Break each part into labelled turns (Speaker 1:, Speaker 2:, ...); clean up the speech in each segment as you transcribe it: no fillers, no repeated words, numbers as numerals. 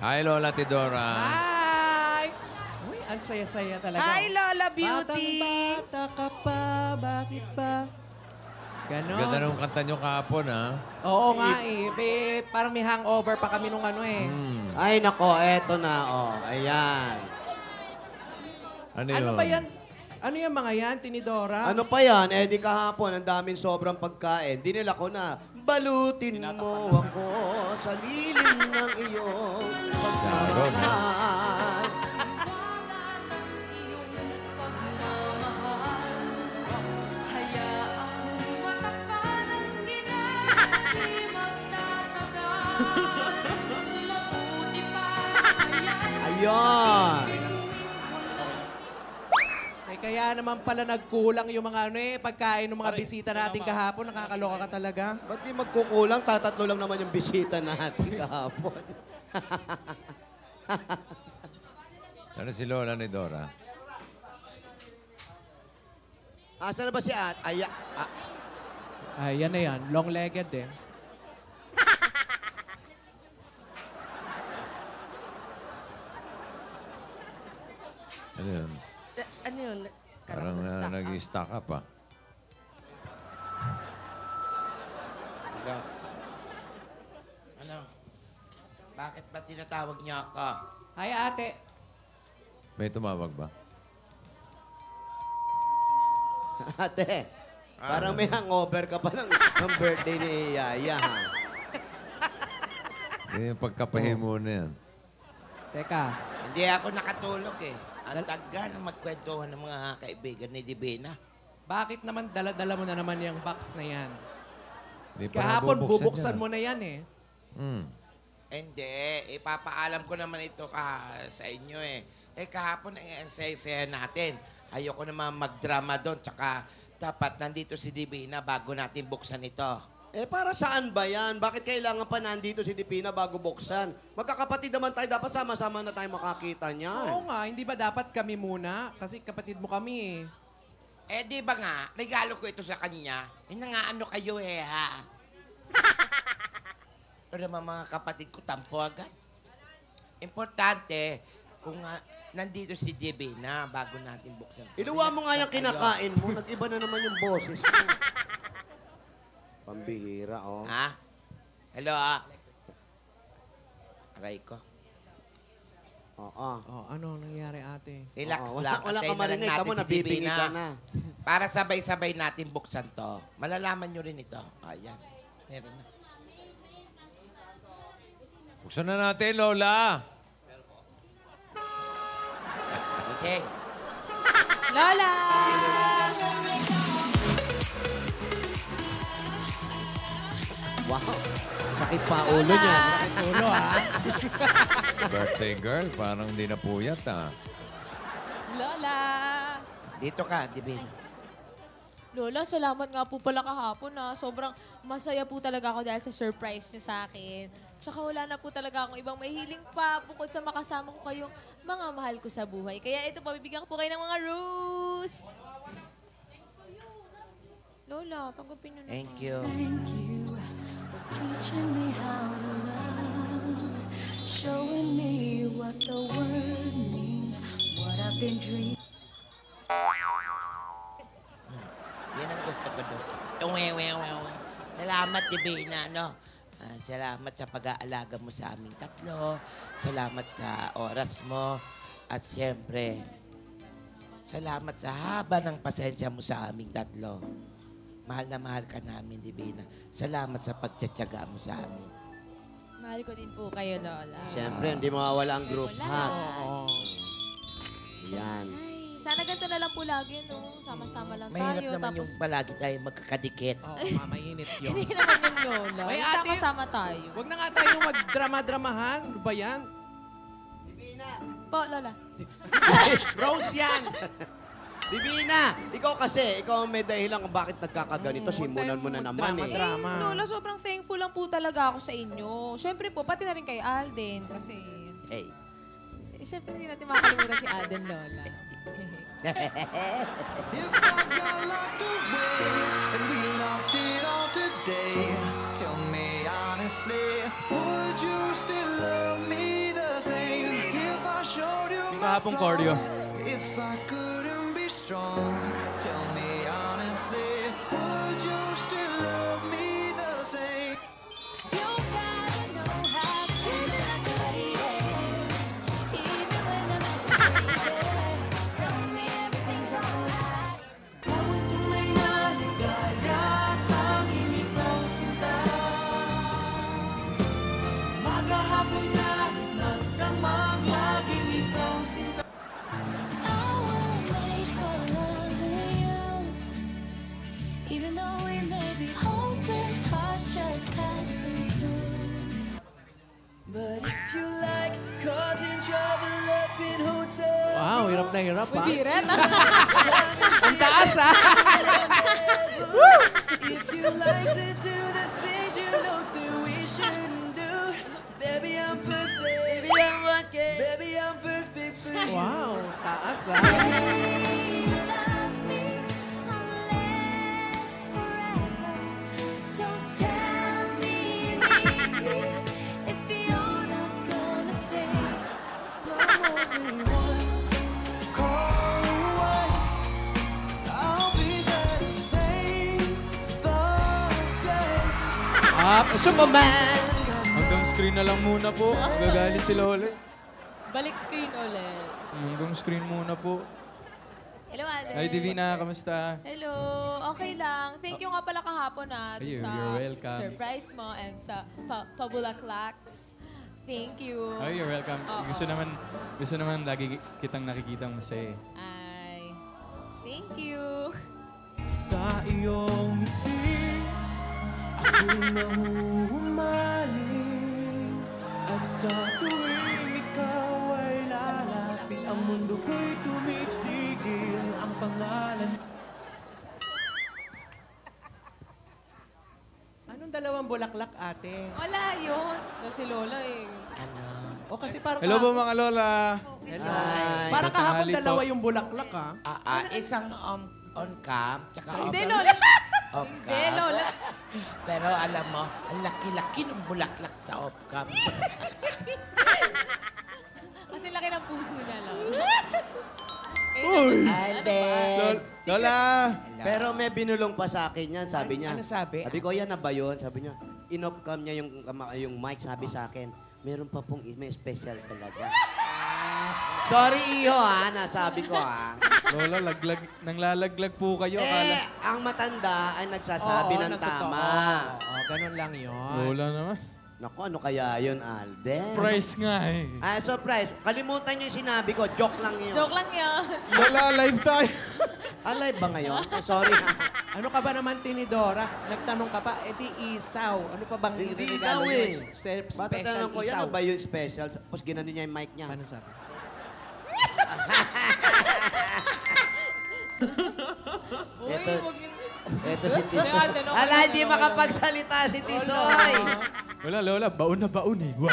Speaker 1: Hi, Lola Tidora.
Speaker 2: Hi! Uy, ang saya-saya talaga.
Speaker 3: Hi, Lola Beauty!
Speaker 2: Batang-bata ka pa, bakit ba? Ganon.
Speaker 1: Ganda nung kanta nyo kahapon, ha?
Speaker 2: Oo nga eh. Parang may hangover pa kami nung ano eh.
Speaker 4: Ay, nako, eto na, oh. Ayan.
Speaker 1: Ano
Speaker 2: Ano
Speaker 1: yun?
Speaker 2: ba yan? Ano yung mga yan, Tinidora?
Speaker 4: Ano pa yan? Eh, di kahapon, ang daming sobrang pagkain. Dinila ko na, balutin mo ako sa lilim ng iyong pagmamahal. Ayan.
Speaker 2: Eh, kaya naman pala nagkulang yung mga ano eh, pagkain ng mga bisita natin kahapon. Nakakaloka ka talaga.
Speaker 4: Ba't di magkukulang? Tatatlo lang naman yung bisita natin kahapon.
Speaker 1: Ano si Lola ni Dora?
Speaker 4: Asan na ba si At?
Speaker 2: Ay, yan na yan. Long-legged eh.
Speaker 1: Ano yun?
Speaker 3: Ano yun?
Speaker 1: Parang nag-stack up, ah.
Speaker 5: Ano? Bakit ba tinatawag niyo ako?
Speaker 2: Ay, ate.
Speaker 1: May tumawag ba?
Speaker 4: Ate, parang may hangover ka pa ng birthday ni Yaya, ha?
Speaker 1: Yung pagkapahimu na yan.
Speaker 2: Teka.
Speaker 5: Hindi ako nakatulog eh. Ang taga ng magkwentuhan ng mga kaibigan ni Divina.
Speaker 2: Bakit naman dala-dala mo na naman yung box na yan?
Speaker 1: Di pa
Speaker 2: Kahapon
Speaker 1: nabubuksan
Speaker 2: bubuksan
Speaker 1: yan.
Speaker 2: mo na yan eh.
Speaker 5: Hindi, ipapaalam ko naman ito sa inyo eh. Eh kahapon ang saya-saya natin. Ayoko naman magdrama doon. Tsaka dapat nandito si Divina bago natin buksan ito.
Speaker 4: Eh, para saan ba yan? Bakit kailangan pa nandito si Dipina bago buksan? Magkakapatid naman tayo. Dapat sama-sama na tayo makakita niyan.
Speaker 2: Oo nga, hindi ba dapat kami muna? Kasi kapatid mo kami eh.
Speaker 5: Eh di ba nga, regalo ko ito sa kanya. Eh nangaano kayo eh ha? Pero naman mga kapatid ko, tampo agad. Importante, kung nandito si Divina bago natin buksan.
Speaker 4: Iluwa mo nga yung kinakain mo. Nag-iba na naman yung boses mo. Pambihira, oh.
Speaker 5: Ha? Hello, Aray ko.
Speaker 4: Oo.
Speaker 2: Oh, ano nangyari ate?
Speaker 5: Relax
Speaker 4: Oo,
Speaker 5: lang.
Speaker 4: wala ka
Speaker 5: Antayin na lang
Speaker 4: marinig.
Speaker 5: natin
Speaker 4: Kamo,
Speaker 5: si
Speaker 4: nabibingi
Speaker 5: Divina.
Speaker 4: ka na.
Speaker 5: Para sabay-sabay natin buksan to. Malalaman nyo rin ito. Ayan. Meron na.
Speaker 1: Buksan na natin, Lola!
Speaker 5: Okay.
Speaker 3: Lola!
Speaker 4: Wow. Sakit pa ulo niya.
Speaker 2: Tulo ah.
Speaker 1: Birthday girl, parang di napuyat, ah.
Speaker 3: Lola!
Speaker 5: Dito ka, Divina.
Speaker 6: Lola, salamat nga po pala kahapon na sobrang masaya po talaga ako dahil sa surprise niyo sa akin. Tsaka wala na po talaga akong ibang mahihiling pa bukod sa makasama ko kayong mga mahal ko sa buhay. Kaya ito po, bibigyan ko po kayo ng mga rose. Lola, tanggapin niyo na.
Speaker 5: Thank you.
Speaker 7: Thank you for teaching me how to love, showing me what the word means, what I've been dreaming.
Speaker 5: Yan ang gusto ko doon. Salamat, Divina, no? Salamat sa pag-aalaga mo sa aming tatlo. Salamat sa oras mo. At siyempre, salamat sa haba ng pasensya mo sa aming tatlo. Mahal na mahal ka namin, Divina. Salamat sa pagtsatsaga mo sa amin.
Speaker 6: Mahal ko din po kayo, Lola.
Speaker 4: Siyempre, hindi mawawala ang group hug.
Speaker 2: Oo.
Speaker 4: Yan.
Speaker 6: Sana ganito na lang po lagi, no? Sama-sama lang
Speaker 5: Mahirap
Speaker 6: tayo.
Speaker 5: naman
Speaker 6: Tapos,
Speaker 5: yung palagi tayo magkakadikit.
Speaker 2: Oo, mainit yun.
Speaker 6: hindi naman yung Lola.
Speaker 2: Ay,
Speaker 6: Yung
Speaker 2: ate.
Speaker 6: Sama-sama tayo.
Speaker 2: Huwag na nga tayong magdrama-dramahan. Ano ba yan?
Speaker 6: Po, Lola.
Speaker 2: Rose yan!
Speaker 4: Divina, ikaw kasi, ikaw ang may dahilan kung bakit nagkakaganito. Simulan mo na naman eh.
Speaker 2: Drama.
Speaker 6: Lola, sobrang thankful lang po talaga ako sa inyo. Siyempre po, pati na rin kay Alden. Kasi,
Speaker 5: Hey.
Speaker 6: siyempre hindi natin makalimutan si Alden, Lola.
Speaker 8: If I got locked away and we lost it all today, tell me honestly, would you still love me the
Speaker 9: kahapong choreo.
Speaker 8: If I couldn't be strong, tell me honestly, would you still love me the same?
Speaker 7: You gotta know how to treat me like a lady. Even when I'm frustrated, tell me everything's alright.
Speaker 8: Bawat tunay na ligaya, tanging ikaw sinta. Maghahapon na nagdamang, laging ikaw sinta.
Speaker 7: I will wait for loving you. Even though we may be hopeless, hearts just passing through.
Speaker 8: But if you like causing trouble up in hotels,
Speaker 2: Wow, hirap na hirap,
Speaker 6: Uy,
Speaker 2: ha?
Speaker 6: biret.
Speaker 2: Ang taas, ha?
Speaker 8: if you like to do the things you know that we shouldn't do, baby, I'm perfect. Baby, I'm perfect for you.
Speaker 2: Wow, taas, ha?
Speaker 7: Say you love me unless forever. Don't tell me you need me if you're not gonna stay.
Speaker 8: Call away. I'll be there to save the day.
Speaker 2: Up, Superman!
Speaker 9: Hanggang screen na lang muna po. Gagalit si Lola.
Speaker 6: Balik screen ulit.
Speaker 9: Hanggang screen muna po.
Speaker 6: Hello, Alden.
Speaker 9: Hi, Divina. Kamusta?
Speaker 6: Hello. Okay lang. Thank you nga pala kahapon dun
Speaker 9: Ay,
Speaker 6: sa
Speaker 9: you're welcome.
Speaker 6: surprise mo and sa pabulaklaks. Thank you.
Speaker 9: Oh, you're welcome.
Speaker 6: Oo.
Speaker 9: Gusto naman lagi kitang nakikitang masaya.
Speaker 6: Ay. Thank you.
Speaker 8: Sa iyong ngiti, ako'y nahuhumaling. At sa tuwing ikaw ay lalapit, ang mundo ko'y tumitigil. Ang pangalan
Speaker 2: Anong dalawang bulaklak, ate?
Speaker 6: Wala yun. Ito si Lola eh.
Speaker 5: Ano?
Speaker 2: O kasi parang
Speaker 9: Hello po mga Lola.
Speaker 2: Hello.
Speaker 5: Ay,
Speaker 2: Parang kahapon
Speaker 9: tanghali po.
Speaker 2: dalawa yung bulaklak, ha?
Speaker 5: Isang on cam, tsaka
Speaker 6: Hindi,
Speaker 5: isang
Speaker 6: Lola.
Speaker 5: off
Speaker 6: Hindi,
Speaker 5: cam.
Speaker 6: Lola.
Speaker 5: Pero alam mo, ang laki-laki ng bulaklak sa off cam.
Speaker 6: Kasi laki ng puso niya, Lola.
Speaker 9: Uy!
Speaker 5: Alden!
Speaker 9: Lola!
Speaker 4: Pero may binulong pa sa akin yan, sabi niya.
Speaker 2: Ano sabi?
Speaker 4: Sabi ko, yan na ba yun? Sabi niya, in-off cam niya yung mic, sabi sa akin, meron pa pong may special talaga. Sorry, iho, ha, nasabi ko, ha.
Speaker 9: Lola, nang lalaglag po kayo. Akala.
Speaker 4: Ang matanda ay nagsasabi ng
Speaker 2: nagtotoo.
Speaker 4: tama.
Speaker 2: Oo, ganun lang yun.
Speaker 9: Lola naman.
Speaker 4: Naku, ano kaya yun, Alden?
Speaker 9: Price nga eh.
Speaker 4: Surprise. Kalimutan niyo yung sinabi ko. Joke lang yun.
Speaker 6: Joke lang yun.
Speaker 9: Lola, live tayo.
Speaker 4: Alive ba ngayon? Sorry, ha.
Speaker 2: Ano ka ba naman, Tinidora? Nagtanong ka pa, di isaw. Ano pa bang
Speaker 4: Hindi
Speaker 2: regalo
Speaker 4: daw
Speaker 2: niyo?
Speaker 4: eh.
Speaker 2: Special
Speaker 4: Patatanong ko, yan
Speaker 2: isaw.
Speaker 4: na ba yung special? Tapos ginano niya yung mic niya.
Speaker 2: Ano sabi?
Speaker 6: Uy,
Speaker 4: Eto.
Speaker 6: huwag yung...
Speaker 4: Ito si Tisoy.
Speaker 6: Kaya tanong ko
Speaker 4: Ala,
Speaker 6: na
Speaker 4: hindi
Speaker 6: naman.
Speaker 4: makapagsalita si Tisoy.
Speaker 9: Wala, Lola. Baon na baon eh. Wow.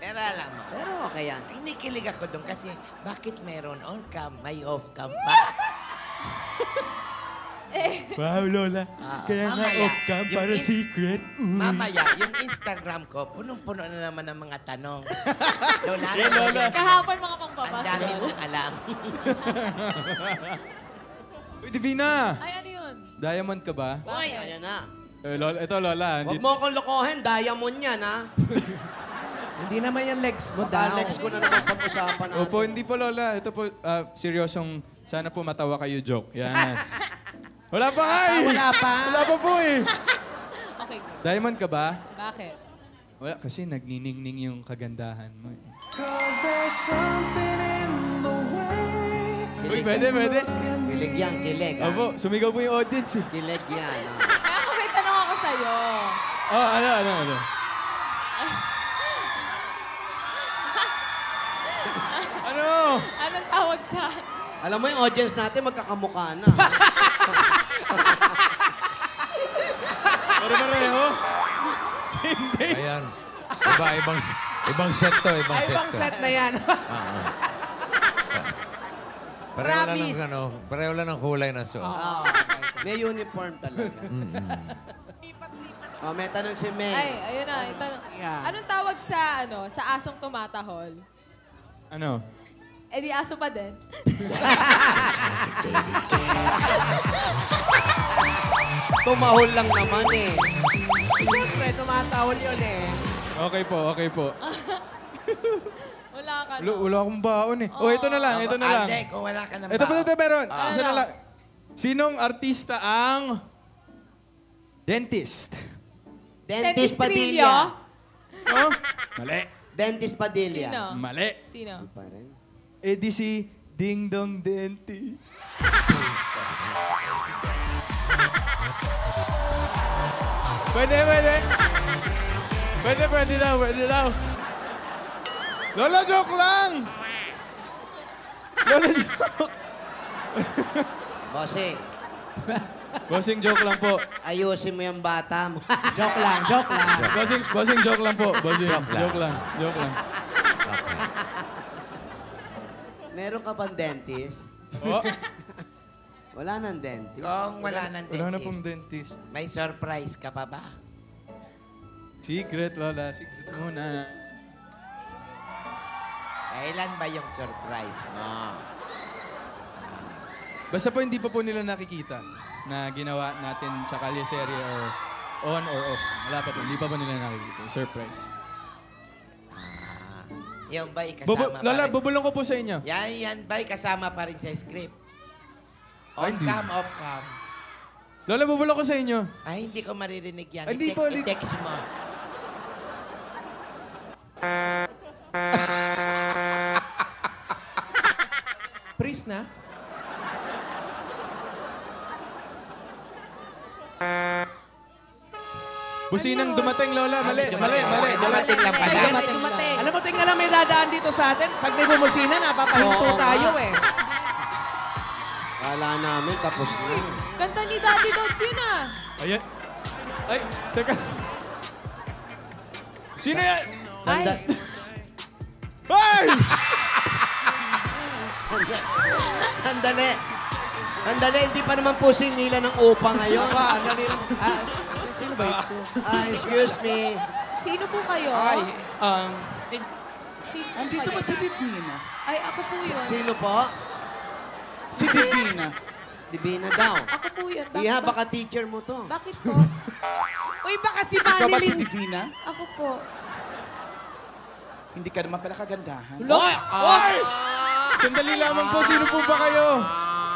Speaker 5: Pero alam mo,
Speaker 4: Pero okay yan.
Speaker 5: kinikilig ako doon kasi bakit meron on cam, may off cam pa?
Speaker 9: Wow, Lola. Kaya nga
Speaker 5: mamaya,
Speaker 9: off-cam
Speaker 5: yung
Speaker 9: para
Speaker 5: in-
Speaker 9: secret. Uy.
Speaker 5: Mamaya, yung Instagram ko, punong-puno na naman ng mga tanong. Lola,
Speaker 9: Lola.
Speaker 6: Kahapon mga
Speaker 5: ang
Speaker 6: pangpapasok.
Speaker 5: dami mong alam.
Speaker 9: Uy, Divina!
Speaker 6: Ay, ano yun?
Speaker 9: Diamond ka ba?
Speaker 4: Uy, ayan na.
Speaker 9: Lola, ito, Lola.
Speaker 4: Huwag mo akong lokohin. Diamond yan, ha?
Speaker 2: Hindi naman yung legs mo
Speaker 4: Baka
Speaker 2: daw.
Speaker 4: next ko na naman pag-usapan natin.
Speaker 9: Opo, hindi po, Lola. Ito po, seryosong, sana po matawa kayo joke. Yan. Wala pa nga eh!
Speaker 2: Wala pa.
Speaker 9: Wala pa po eh!
Speaker 6: Okay, go.
Speaker 9: Diamond ka ba?
Speaker 6: Bakit?
Speaker 9: Wala, kasi nagniningning yung kagandahan mo eh.
Speaker 8: 'cause there's something in the way.
Speaker 9: Uy, pwede, pwede.
Speaker 4: Kilig yan, kilig, ha?
Speaker 9: Opo, sumigaw po yung audience eh.
Speaker 4: Kilig yan, ha?
Speaker 6: Kaya ako may tanong ako sa'yo.
Speaker 9: Oh, ano? Ano?
Speaker 6: Anong tawag sa...
Speaker 4: Alam mo yung audience natin, magkakamukha na.
Speaker 9: Pare-pareho? Hindi.
Speaker 1: Ayan. Ibang set to, ibang
Speaker 2: Ay,
Speaker 1: set
Speaker 2: ibang
Speaker 1: to.
Speaker 2: set na yan.
Speaker 1: Pareho lang ng, pareho lang ng kulay na suot.
Speaker 4: Oo. May uniform talaga. May tanong si May.
Speaker 6: Ay, ayun na. Ito.
Speaker 2: Yeah.
Speaker 6: Anong tawag sa, sa asong tumatahol?
Speaker 9: Ano?
Speaker 6: Eh di aso pa din.
Speaker 4: Tumahol lang naman eh.
Speaker 2: Siyempre, tumatawal yun eh.
Speaker 9: Okay po, okay po.
Speaker 6: Wala ka
Speaker 9: Wala,
Speaker 6: no.
Speaker 9: wala akong baon eh. Oh, ito na lang, ito na lang.
Speaker 5: Alde, kung wala ka ng
Speaker 9: Ito pa, ito meron.
Speaker 5: Ah.
Speaker 9: Isa na lang. Sinong artista ang dentist?
Speaker 4: Dentist
Speaker 6: Dentistrillo?
Speaker 4: Padilla.
Speaker 9: No? Mali.
Speaker 4: Dentist Padilla.
Speaker 6: Sino?
Speaker 9: Mali.
Speaker 6: Sino?
Speaker 4: Pa rin.
Speaker 9: Eh di si Ding Dong Dentist. Pwede, pwede. Pwede, pwede daw, pwede daw. Lola, joke lang! Lola, joke.
Speaker 4: Bossing,
Speaker 9: Bossing, joke lang po.
Speaker 4: ayusin mo yung bata mo.
Speaker 2: Joke lang, joke lang.
Speaker 9: Bossing, joke lang po. Bossing, joke lang. Joke lang.
Speaker 4: Meron ka bang dentist?
Speaker 9: Oh,
Speaker 4: Wala nang dentist.
Speaker 5: Kung wala ng
Speaker 9: wala na
Speaker 5: dentist,
Speaker 9: pong dentist.
Speaker 5: may surprise ka pa ba?
Speaker 9: Secret, Lola. Secret muna.
Speaker 5: Kailan ba yung surprise mo?
Speaker 9: Basta po hindi pa po nila nakikita na ginawa natin sa Kalye Serie or on or off. Wala pa po. Hindi pa po nila nakikita. Surprise.
Speaker 5: Yung ba'y kasama pa
Speaker 9: Lola,
Speaker 5: rin?
Speaker 9: bubulong ko po sa inyo.
Speaker 5: Yan ba'y kasama pa rin sa script?
Speaker 9: Ay,
Speaker 5: On
Speaker 9: hindi.
Speaker 5: cam, off cam.
Speaker 9: Lola, bubulong ko sa inyo.
Speaker 5: Ay, hindi ko maririnig yan.
Speaker 9: Ay, hindi po, hindi-
Speaker 5: I-text mo.
Speaker 2: Priest na?
Speaker 9: Businang dumating, Lola. Mali, mali, mali.
Speaker 5: Dumating lang pala.
Speaker 6: Ay, dumating lang.
Speaker 2: Alam mo, tingnan lang may dadaan dito sa atin. Pag may bumusina, napapahinto
Speaker 4: Oo,
Speaker 2: tayo
Speaker 4: nga.
Speaker 2: eh.
Speaker 4: Kala namin tapos na.
Speaker 6: Kanta ni Daddy Dodds yun ah.
Speaker 9: Ayan. Ay, teka. Sino yan?
Speaker 4: Sanda-
Speaker 9: Ay!
Speaker 4: Sandali. Sandali, hindi pa naman po sinila ng upa ngayon.
Speaker 2: Aba, ano nila? Sino ba ito?
Speaker 4: Excuse me.
Speaker 6: Sino po kayo? Sino po
Speaker 10: andito
Speaker 6: kayo?
Speaker 10: ba si Divina?
Speaker 6: Ay, ako po yun.
Speaker 4: Sino po?
Speaker 10: Si Divina.
Speaker 4: Divina daw.
Speaker 6: Ako po yun. Bakit
Speaker 4: Iha,
Speaker 6: po?
Speaker 4: baka teacher mo to.
Speaker 6: Bakit po?
Speaker 3: Uy, baka si
Speaker 10: Ikaw ba si
Speaker 3: Manilin.
Speaker 10: Divina?
Speaker 6: Ako po.
Speaker 10: Hindi ka naman pala kagandahan.
Speaker 9: Sandali lamang po. Sino po ba kayo?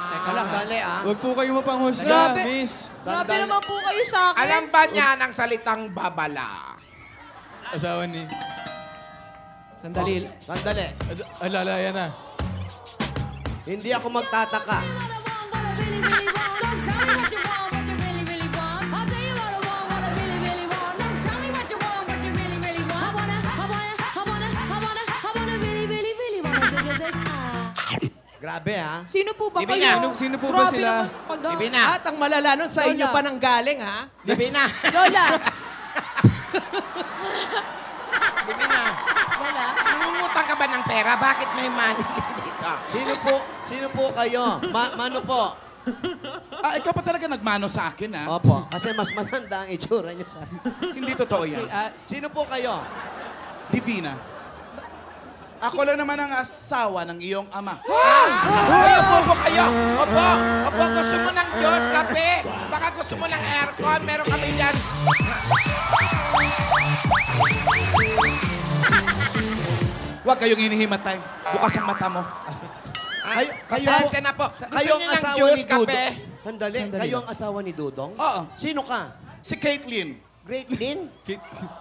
Speaker 2: Teka lang, ha?
Speaker 4: Sandali ah.
Speaker 9: Huwag po kayo mapanghusga,
Speaker 6: Grabe.
Speaker 9: miss.
Speaker 6: Grabe
Speaker 4: Sandali.
Speaker 6: naman po kayo sa akin.
Speaker 5: Alam ba niya ng salitang babala?
Speaker 9: Asawa ni...
Speaker 2: Sandali.
Speaker 4: Sandali.
Speaker 9: Alala, yan na.
Speaker 4: Hindi ako magtataka. Grabe ha.
Speaker 6: Sino po ba
Speaker 5: Divina.
Speaker 6: kayo?
Speaker 9: Sino po ba
Speaker 6: Grabe
Speaker 9: sila?
Speaker 6: naman pala.
Speaker 5: Divina.
Speaker 2: At ang malala nun, sa inyo
Speaker 6: Lola.
Speaker 2: pa nang galing, ha?
Speaker 5: Divina.
Speaker 6: Lola.
Speaker 5: Divina.
Speaker 6: Lola.
Speaker 5: Nangungutang ka ba ng pera? Bakit may money dito?
Speaker 4: Sino po kayo? Mano po?
Speaker 10: Ikaw pa talaga nagmano sa akin, ha?
Speaker 4: Opo, kasi mas matanda ang itsura niya sa
Speaker 10: Hindi totoo yan.
Speaker 4: Sino po kayo?
Speaker 10: Divina. Ako lang naman ang asawa ng iyong ama.
Speaker 5: Ay, opo kayo. Opo. Opo, gusto mo ng Diyos, kape. Baka gusto mo ng aircon. Meron kami dyan.
Speaker 10: Huwag kayong inihimatay. Bukas ang mata mo.
Speaker 5: Pasensya na po. Gusto
Speaker 4: Kayo
Speaker 5: niyo
Speaker 4: ang
Speaker 5: ng
Speaker 4: asawa
Speaker 5: juice,
Speaker 4: ni Dudong.
Speaker 5: kape?
Speaker 4: Sandali, kayo ang asawa ni Dudong?
Speaker 10: Oo.
Speaker 4: Sino ka?
Speaker 10: Si Caitlyn.
Speaker 4: Great Lynn?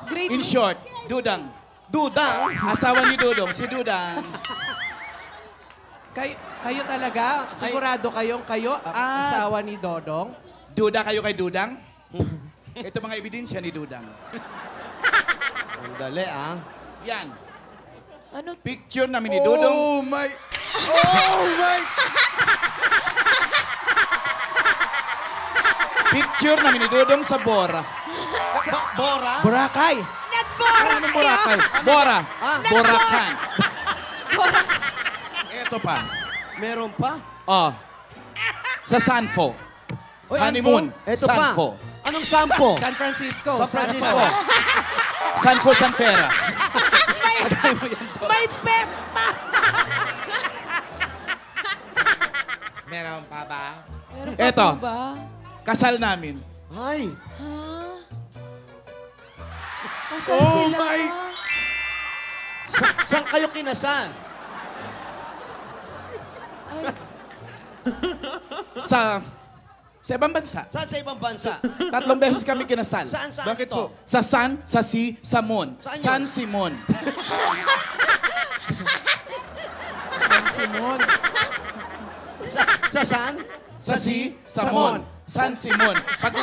Speaker 6: Great.
Speaker 10: In short, Dudang.
Speaker 4: Dudang?
Speaker 10: Asawa ni Dudong, si Dudang.
Speaker 2: Kayo talaga? Sigurado kayong kayo, asawa ni Dodong?
Speaker 10: Duda kayo kay Dudang? Ito mga ebidensya ni Dudang.
Speaker 4: Sandali ah.
Speaker 10: Yan.
Speaker 6: Ano?
Speaker 10: Picture namin ni Dudong.
Speaker 9: Oh my... Oh my...
Speaker 10: Picture namin ni Dudong sa Bora.
Speaker 4: Bora?
Speaker 2: Boracay.
Speaker 10: Anong Boracay? Bora. Boracan. Ito pa.
Speaker 4: Meron pa?
Speaker 10: Oh. Sa Sanfo.
Speaker 4: Oy,
Speaker 10: Honeymoon.
Speaker 4: Anfo? Ito
Speaker 10: Sanfo.
Speaker 4: pa. Anong sampo?
Speaker 2: San Francisco.
Speaker 4: San Francisco.
Speaker 10: Sanfo Sanfera.
Speaker 3: May pet pa.
Speaker 5: Meron pa ba?
Speaker 6: Meron pa
Speaker 10: Eto.
Speaker 6: po ba?
Speaker 10: Kasal namin.
Speaker 4: Ay!
Speaker 6: Ha? Kasal sila.
Speaker 4: Saan kayo kinasal?
Speaker 6: Ay,
Speaker 10: Sa ibang bansa.
Speaker 4: Saan sa ibang bansa?
Speaker 10: 3 beses kami kinasal.
Speaker 4: Saan
Speaker 10: Bakit
Speaker 4: to?
Speaker 10: po? Sa San, sa Si, sa Mon.
Speaker 4: Saan yun?
Speaker 10: San Simon.
Speaker 2: Simon.
Speaker 4: Sa saan?
Speaker 10: Sa Si, sa
Speaker 2: Mon.
Speaker 10: Mon. San Simon. Pag